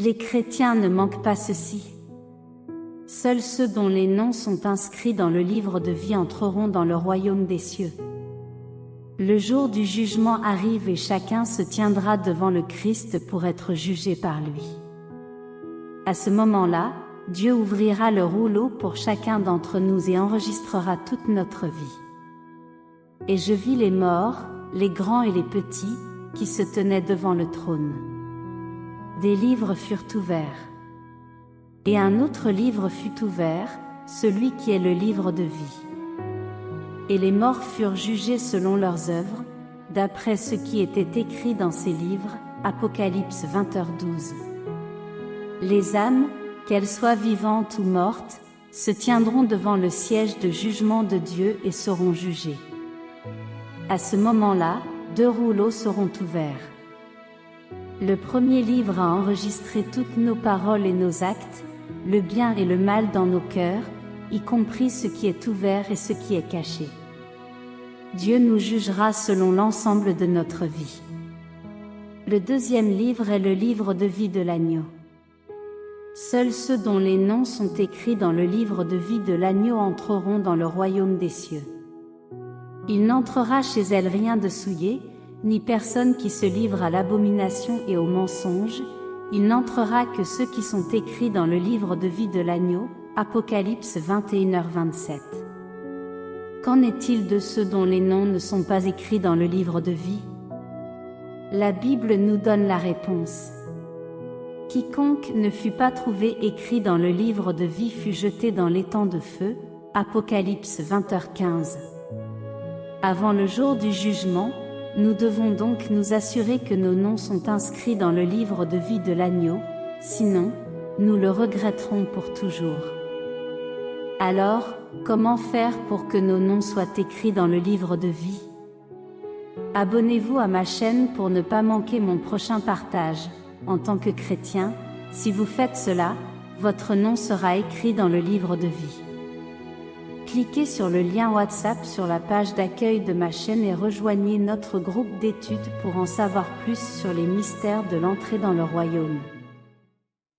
Les chrétiens ne manquent pas ceci. Seuls ceux dont les noms sont inscrits dans le livre de vie entreront dans le royaume des cieux. Le jour du jugement arrive et chacun se tiendra devant le Christ pour être jugé par lui. À ce moment-là, Dieu ouvrira le rouleau pour chacun d'entre nous et enregistrera toute notre vie. Et je vis les morts, les grands et les petits, qui se tenaient devant le trône. Des livres furent ouverts. Et un autre livre fut ouvert, celui qui est le livre de vie. Et les morts furent jugés selon leurs œuvres, d'après ce qui était écrit dans ces livres, Apocalypse 20h12. Les âmes, qu'elles soient vivantes ou mortes, se tiendront devant le siège de jugement de Dieu et seront jugées. À ce moment-là, 2 rouleaux seront ouverts. Le premier livre a enregistré toutes nos paroles et nos actes, le bien et le mal dans nos cœurs, y compris ce qui est ouvert et ce qui est caché. Dieu nous jugera selon l'ensemble de notre vie. Le deuxième livre est le livre de vie de l'agneau. Seuls ceux dont les noms sont écrits dans le livre de vie de l'agneau entreront dans le royaume des cieux. Il n'entrera chez elle rien de souillé, ni personne qui se livre à l'abomination et au mensonge, il n'entrera que ceux qui sont écrits dans le livre de vie de l'agneau, Apocalypse 21h27. Qu'en est-il de ceux dont les noms ne sont pas écrits dans le livre de vie? La Bible nous donne la réponse. Quiconque ne fut pas trouvé écrit dans le livre de vie fut jeté dans l'étang de feu, Apocalypse 20h15. Avant le jour du jugement, nous devons donc nous assurer que nos noms sont inscrits dans le livre de vie de l'agneau, sinon, nous le regretterons pour toujours. Alors, comment faire pour que nos noms soient écrits dans le livre de vie? Abonnez-vous à ma chaîne pour ne pas manquer mon prochain partage. En tant que chrétien, si vous faites cela, votre nom sera écrit dans le livre de vie. Cliquez sur le lien WhatsApp sur la page d'accueil de ma chaîne et rejoignez notre groupe d'études pour en savoir plus sur les mystères de l'entrée dans le royaume.